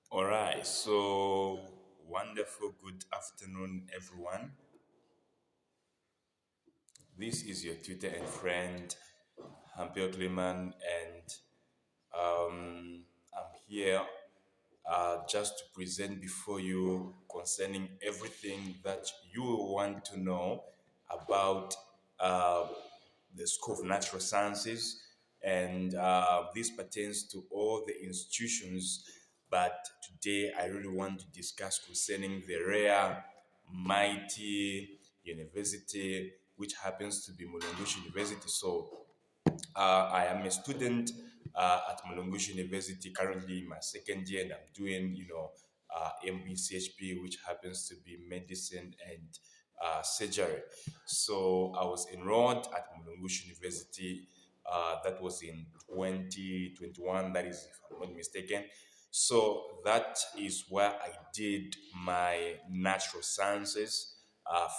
All right, so wonderful good afternoon, everyone. This is your tutor and friend, Hampel Kleman, and I'm here just to present before you concerning everything that you want to know about uh, the School of Natural Sciences, and this pertains to all the institutions. But today, I really want to discuss concerning the rare, mighty university, which happens to be Mulungushi University. So, I am a student at Mulungushi University, currently in my second year, and I'm doing, MBCHP, which happens to be medicine and surgery. So I was enrolled at Mulungushi University. That was in 2021. That is, if I'm not mistaken. So that is where I did my natural sciences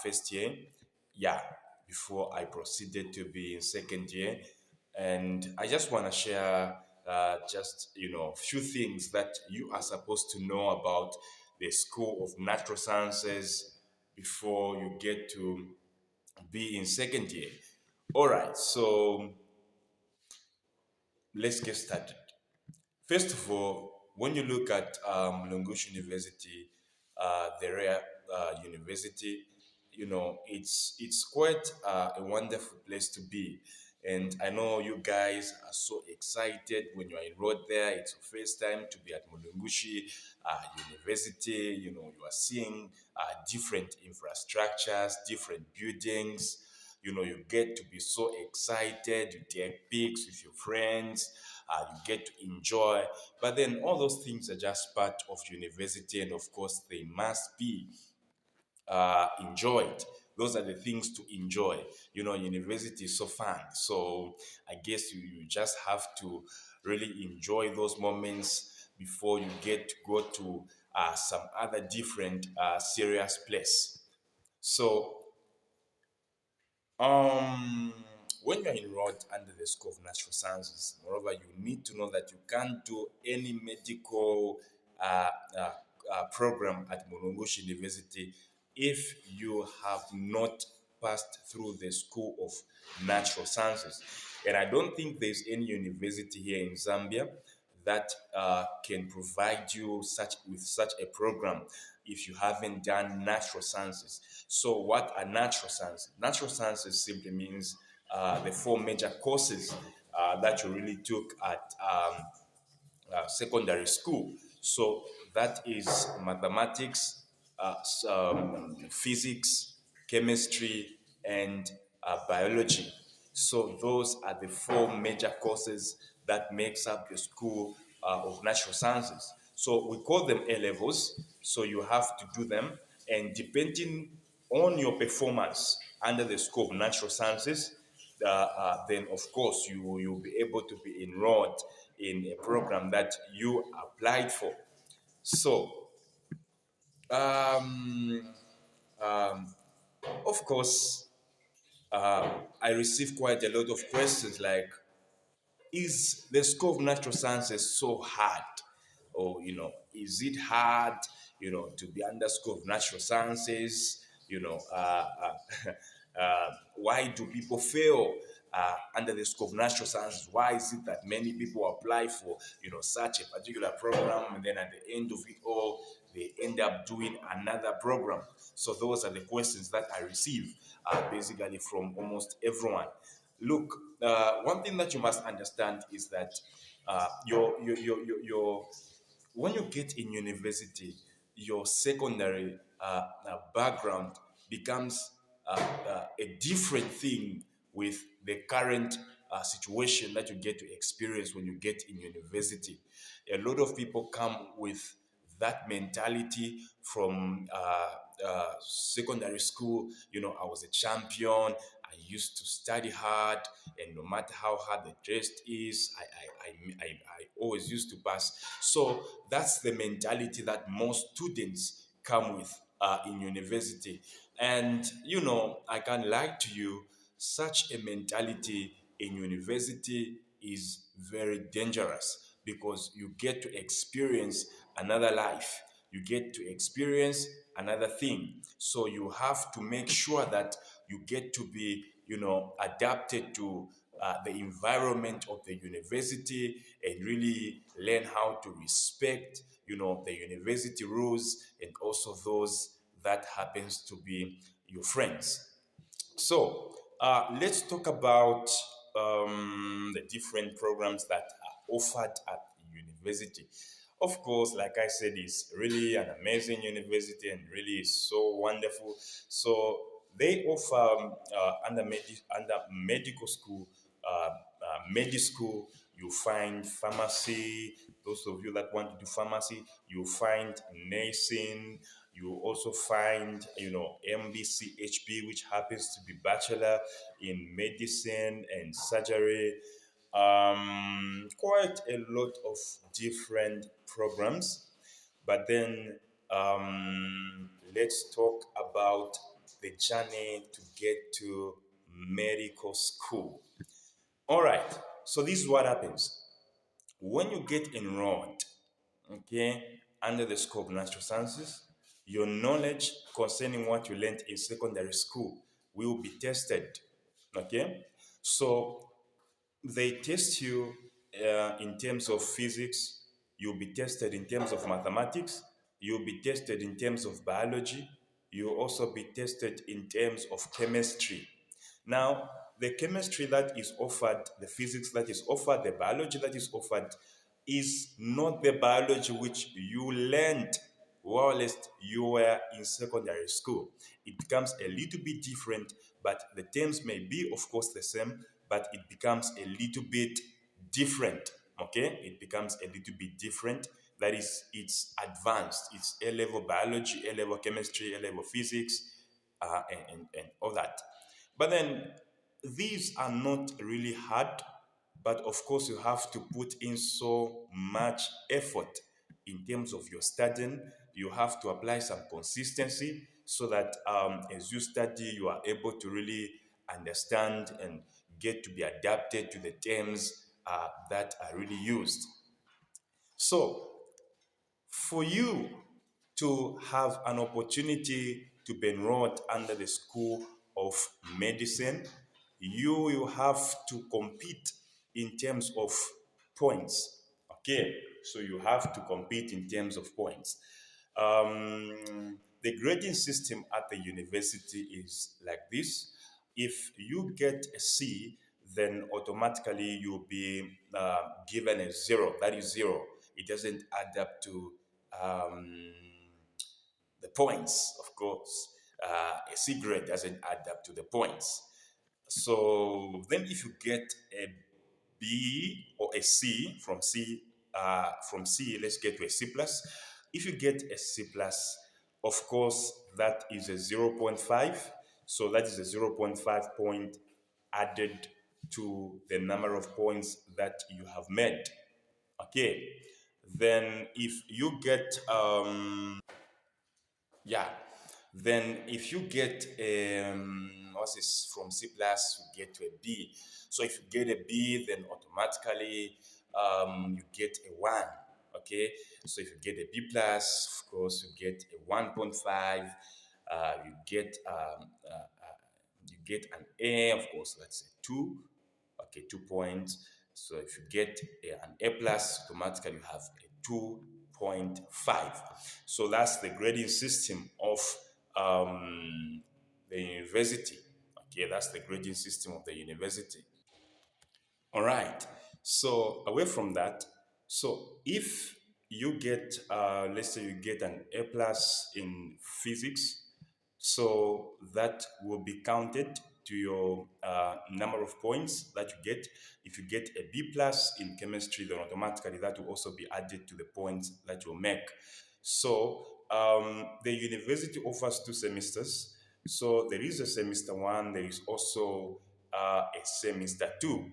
first year. Yeah, before I proceeded to be in second year. And I just want to share just few things that you are supposed to know about the School of Natural Sciences before you get to be in second year. All right, so let's get started. First of all, when you look at Mulungushi University, the rare university, it's quite a wonderful place to be. And I know you guys are so excited when you are enrolled there. It's your first time to be at Mulungushi University. You are seeing different infrastructures, different buildings. You get to be so excited. You take pics with your friends. You get to enjoy. But then all those things are just part of university, and of course, they must be enjoyed. Those are the things to enjoy. University is so fun. So I guess you just have to really enjoy those moments before you get to go to some other different serious place. So um, when you're enrolled under the School of Natural Sciences, moreover, you need to know that you can't do any medical uh, uh, program at Mulungushi University if you have not passed through the School of Natural Sciences. And I don't think there's any university here in Zambia that can provide you such a program if you haven't done natural sciences. So, what are natural sciences? Natural sciences simply means the four major courses that you really took at secondary school. So that is mathematics, physics, chemistry, and biology. So those are the four major courses that makes up the School of Natural Sciences. So we call them A levels. So you have to do them, and depending on your performance under the School of Natural Sciences, then of course you'll be able to be enrolled in a program that you applied for. So, um, um, of course, I received quite a lot of questions like, is the School of Natural Sciences so hard? Or, is it hard, to be under School of Natural Sciences? Why do people fail under the School of Natural Sciences? Why is it that many people apply for, such a particular program, and then at the end of it all, they end up doing another program? So those are the questions that I receive basically from almost everyone. Look, one thing that you must understand is that your when you get in university, your secondary background becomes a different thing with the current situation that you get to experience when you get in university. A lot of people come with that mentality from secondary school. I was a champion. I used to study hard, and no matter how hard the test is, I always used to pass. So that's the mentality that most students come with in university. And I can lie to you, such a mentality in university is very dangerous because you get to experience another life. You get to experience another thing. So you have to make sure that you get to be, adapted to the environment of the university and really learn how to respect, the university rules and also those that happens to be your friends. So let's talk about the different programs that are offered at the university. Of course, like I said, it's really an amazing university and really so wonderful. So they offer under medical school, medical school. You find pharmacy. Those of you that want to do pharmacy, you find nursing. You also find, MBCHP, which happens to be Bachelor in Medicine and Surgery. Quite a lot of different programs. But then let's talk about the journey to get to medical school. All right, so this is what happens. When you get enrolled, okay, under the scope of natural sciences, your knowledge concerning what you learned in secondary school will be tested. Okay, so they test you in terms of physics, you'll be tested in terms of mathematics, you'll be tested in terms of biology, you'll also be tested in terms of chemistry. Now, the chemistry that is offered, the physics that is offered, the biology that is offered is not the biology which you learned whilst you were in secondary school. It becomes a little bit different, but the terms may be, of course, the same, but it becomes a little bit different. Okay, it becomes a little bit different. That is, it's advanced. It's A level biology, A level chemistry, A level physics, and all that. But then these are not really hard, but of course, you have to put in so much effort in terms of your studying. You have to apply some consistency so that as you study, you are able to really understand and get to be adapted to the terms that are really used. So, for you to have an opportunity to be enrolled under the School of Medicine, you will have to compete in terms of points. Okay, so you have to compete in terms of points. The grading system at the university is like this. If you get a C, then automatically you'll be given a zero. That is zero. It doesn't add up to um, the points, of course. A C grade doesn't add up to the points. So then, if you get a B or a C from C, let's get to a C plus. If you get a C plus, of course, that is a zero point 0.5. So that is a zero point 0.5 point added to the number of points that you have made. Okay. Then if you get yeah. Then if you get what's this from C plus, you get to a B. So if you get a B, then automatically you get a one. Okay. So if you get a B plus, of course, you get a 1.5. You get you get an A, of course, that's a two. Okay, 2 points. So if you get an A plus, automatically you have a 2.5. So that's the grading system of the university. Okay, that's the grading system of the university. All right. So away from that, so if you get, let's say you get an A plus in physics, so that will be counted to your number of points that you get. If you get a B plus in chemistry, then automatically that will also be added to the points that you'll make. So the university offers 2 semesters. So there is a semester one, there is also a semester two.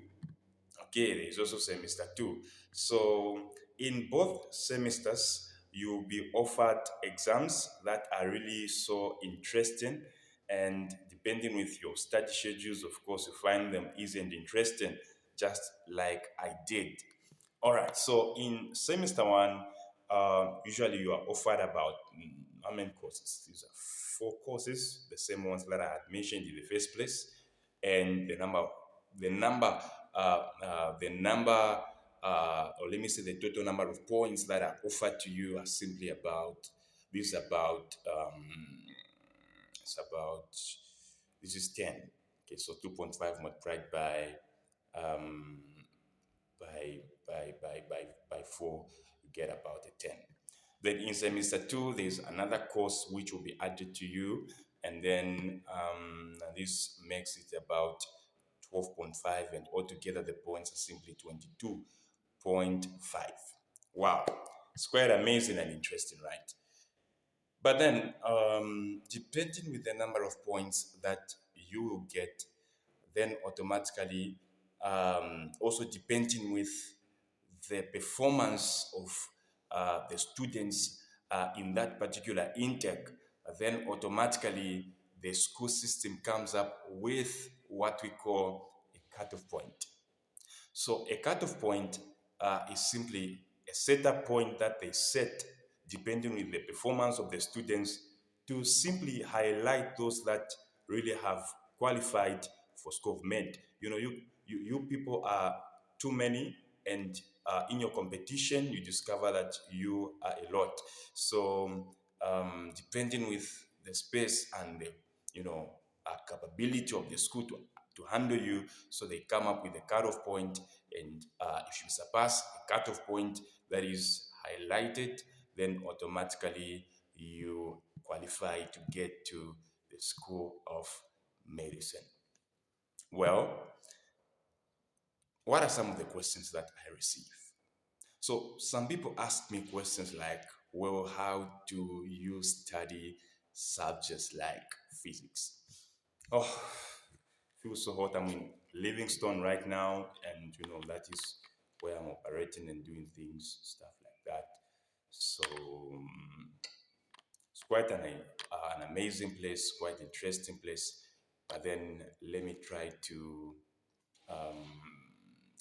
Okay, there is also semester two. So in both semesters, you'll be offered exams that are really so interesting. And depending with your study schedules, of course, you find them easy and interesting, just like I did. All right, so in semester one, usually you are offered about how many courses? These are four courses, the same ones that I had mentioned in the first place, and the number, the number, or let me say the total number of points that are offered to you are simply about this is about it's about this is 10. Okay, so 2.5 multiplied um, by 4, you get about a 10. Then in semester 2, there's another course which will be added to you, and then this makes it about 12.5, and altogether the points are simply 22.5. Wow, it's quite amazing and interesting, right? But then, depending with the number of points that you will get, then automatically, also depending with the performance of the students in that particular intake, then automatically the school system comes up with what we call a cutoff point. So a cutoff point is simply a setup point that they set depending on the performance of the students to simply highlight those that really have qualified for school of med. You people are too many, and in your competition, you discover that you are a lot. So depending with the space and the capability of the school to handle you. So they come up with a cutoff point, and if you surpass a cutoff point that is highlighted, then automatically you qualify to get to the School of Medicine. Well, what are some of the questions that I receive? So some people ask me questions like, well, how do you study subjects like physics? Oh, feels so hot. I'm in Livingstone right now, and that is where I'm operating and doing things, stuff like that. So it's quite an amazing place, quite interesting place. But then um,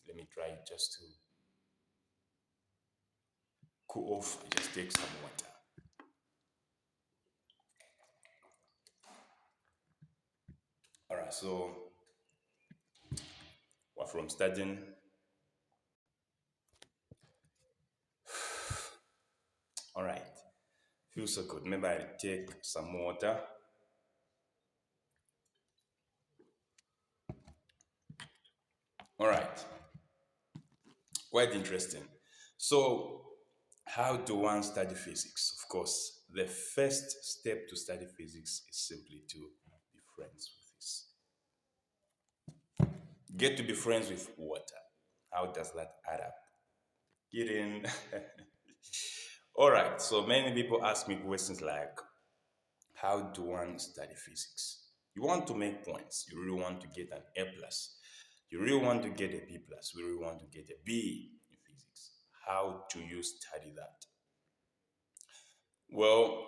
let me try just to cool off. I just take some water. All right, so we're from studying. All right, feels so good. Maybe I take some water. All right, quite interesting. So, how do one study physics? Of course, the first step to study physics is simply to be friends with this. Get to be friends with water. How does that add up? Get in. All right, so many people ask me questions like, how do one study physics? You want to make points. You really want to get an A plus. You really want to get a B plus. You really want to get a B in physics. How do you study that? Well,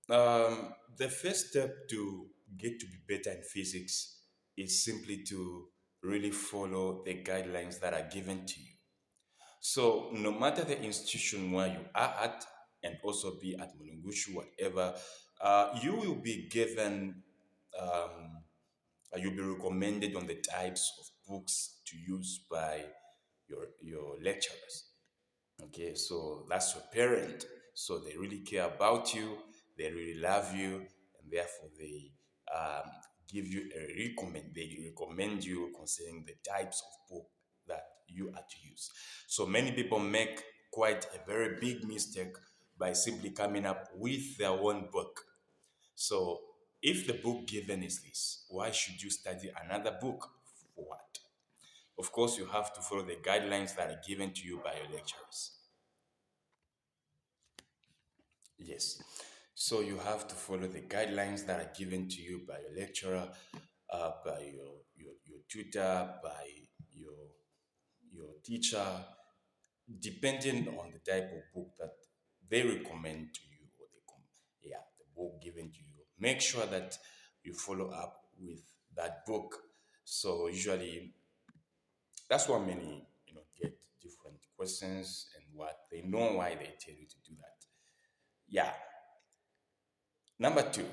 the first step to get to be better in physics is simply to really follow the guidelines that are given to you. So, no matter the institution where you are at, and also be at Mulungushi, whatever, you will be given, um, you'll be recommended on the types of books to use by your lecturers. Okay, so that's your parent. So they really care about you, they really love you, and therefore they um, give you they recommend you concerning the types of book that you are to use. So many people make quite a very big mistake by simply coming up with their own book. So if the book given is this, why should you study another book? For what? Of course, you have to follow the guidelines that are given to you by your lecturers. Yes. So you have to follow the guidelines that are given to you by your lecturer, by your tutor, by your your teacher, depending on the type of book that they recommend to you, or the book given to you. Make sure that you follow up with that book. So usually that's why many get different questions, and what they know why they tell you to do that. Yeah. Number two,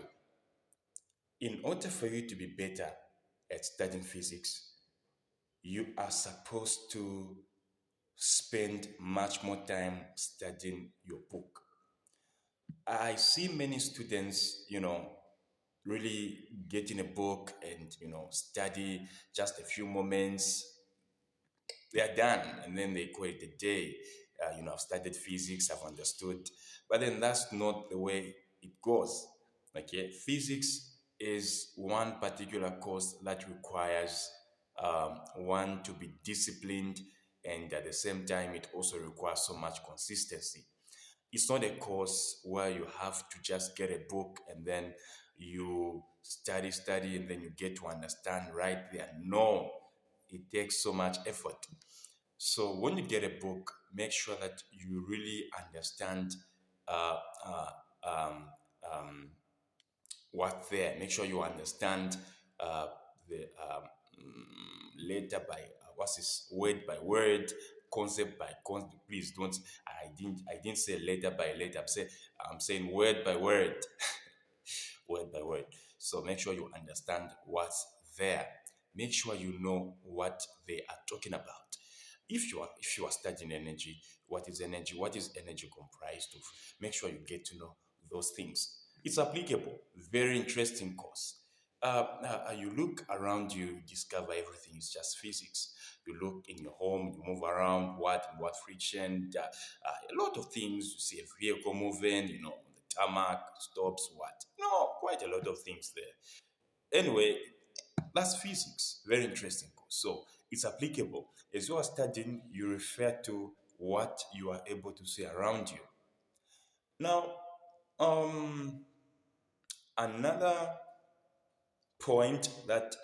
in order for you to be better at studying physics, you are supposed to spend much more time studying your book. I see many students, really get in a book and, study just a few moments, they are done, and then they call it a day. I've studied physics, I've understood, but then that's not the way it goes. Okay, physics is one particular course that requires one to be disciplined, and at the same time, it also requires so much consistency. It's not a course where you have to just get a book and then you study, and then you get to understand right there. No, it takes so much effort. So when you get a book, make sure that you really understand uh, uh, um, um, what's there. Make sure you understand the letter by what's this, word by word, concept by concept. Please don't. I didn't say letter by letter. I'm saying word by word. Word by word. So make sure you understand what's there. Make sure you know what they are talking about. If you are studying energy, what is energy? What is energy comprised of? Make sure you get to know those things. It's applicable. Very interesting course. You look around you, discover everything is just physics. You look in your home, you move around, what friction, a lot of things. You see a vehicle moving, on the tarmac, stops, what? No, quite a lot of things there. Anyway, that's physics. Very interesting course. So it's applicable. As you are studying, you refer to what you are able to see around you. Now, um, another point that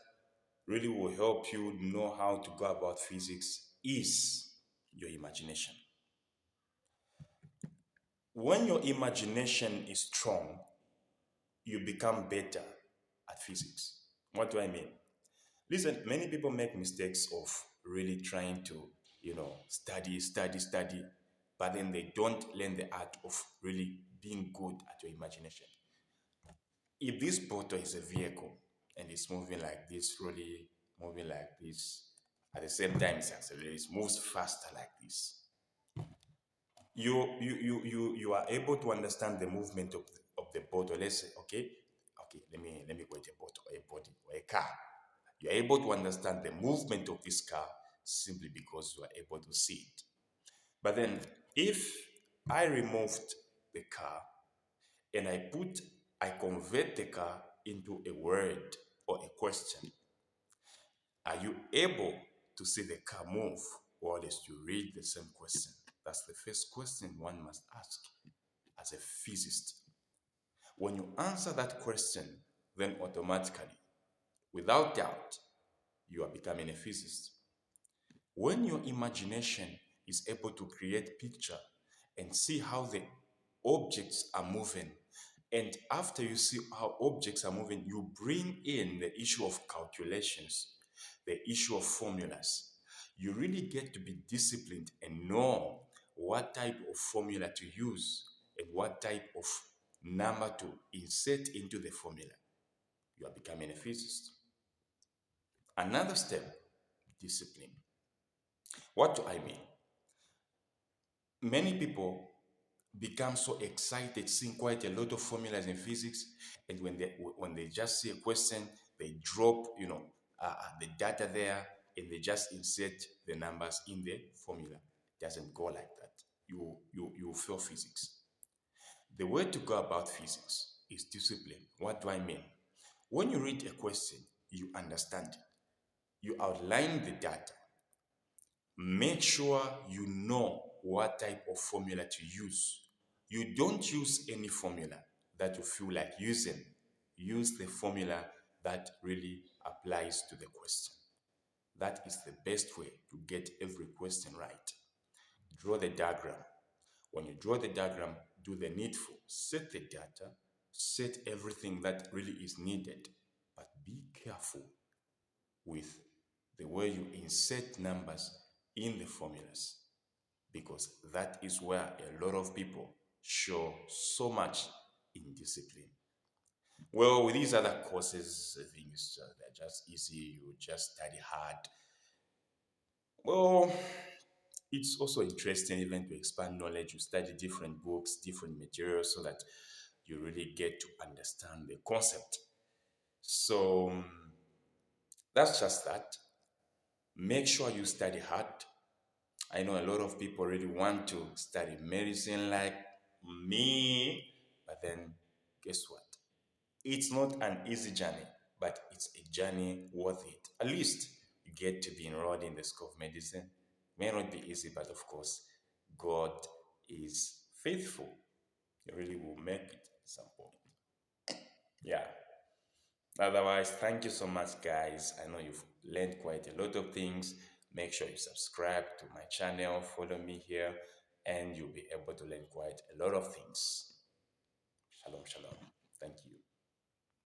really will help you know how to go about physics is your imagination. When your imagination is strong, you become better at physics. What do I mean? Listen, many people make mistakes of really trying to, study, but then they don't learn the art of really being good at your imagination. If this bottle is a vehicle and it's moving like this, really moving like this, at the same time it's accelerates, moves faster like this, you are able to understand the movement of the bottle. Let's say, okay, let me go with a bottle, a body, or a car. You are able to understand the movement of this car simply because you are able to see it. But then, if I removed the car and I convert the car into a word or a question, are you able to see the car move, or else you read the same question? That's the first question one must ask as a physicist. When you answer that question, then automatically, without doubt, you are becoming a physicist. When your imagination is able to create picture and see how the objects are moving, and after you see how objects are moving, you bring in the issue of calculations, the issue of formulas. You really get to be disciplined and know what type of formula to use and what type of number to insert into the formula. You are becoming a physicist. Another step, discipline. What do I mean? Many people become so excited seeing quite a lot of formulas in physics, and when they just see a question, they drop the data there, and they just insert the numbers in the formula. It doesn't go like that. You fail physics. The way to go about physics is discipline. What do I mean? When you read a question, you understand it. You outline the data. Make sure you know what type of formula to use. You don't use any formula that you feel like using. Use the formula that really applies to the question. That is the best way to get every question right. Draw the diagram. When you draw the diagram, do the needful. Set the data, set everything that really is needed, but be careful with the way you insert numbers in the formulas, because that is where a lot of people show so much indiscipline. Well, with these other courses, things they're just easy. You just study hard. Well, it's also interesting even to expand knowledge. You study different books, different materials, so that you really get to understand the concept. So that's just that. Make sure you study hard. I know a lot of people really want to study medicine like me, but then guess what? It's not an easy journey, but it's a journey worth it. At least you get to be enrolled in the school of medicine. May not be easy, but of course, God is faithful. You really will make it at some point. Yeah. Otherwise, thank you so much, guys. I know you've learned quite a lot of things. Make sure you subscribe to my channel, follow me here, and you'll be able to learn quite a lot of things. Shalom, shalom.